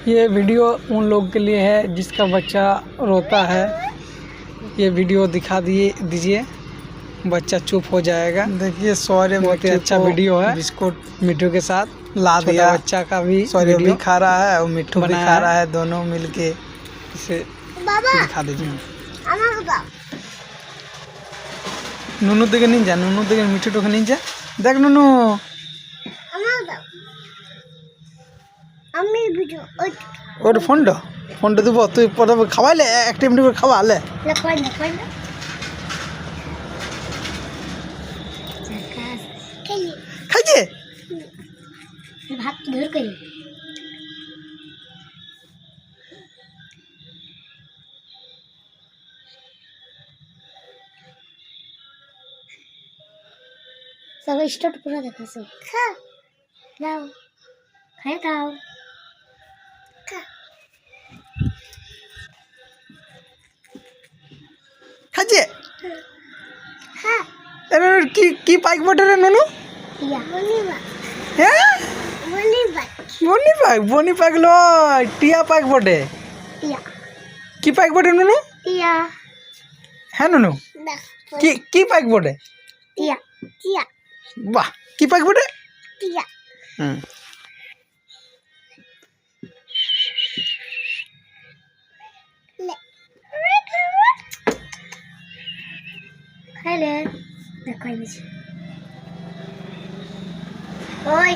ये वीडियो उन लोग के लिए है जिसका बच्चा रोता है। ये वीडियो दिखा दीजिए, बच्चा चुप हो जाएगा। देखिए सौर्य बहुत ही अच्छा वीडियो है। बिस्कुट मिट्टू के साथ ला दिया। बच्चा का भी सौर्य भी वीडियो खा रहा है और मिट्टू भी बनाया खा है। रहा है, दोनों मिलके इसे दिखा दीजिए। नुनू दिखे नहीं जा, नुनू दिखे मिट्टू टोके नहीं जा। देख नुनू ওর ফোনটা দিব, তুই প্রথমে খাওয়াইলে একটা এমনি করে খাওয়ালে খাইছে ভাত ধর করি सब स्टार्ट पूरा देखा सब खा लाओ खाए खाओ खा খাইছে। खा এর কি কি পাইক বটে রে নুনু? या बनी बा হ্যাঁ बनी বনি পাইক লয়, টিয়া পাইক বটে। या কি পাইক বটে নুনু? या হ্যাঁ নুনু ना কি কি পাইক বটে? या या বাহ, কি পাইক বটে? या হুম ले खाए ले देखो नीचे ओए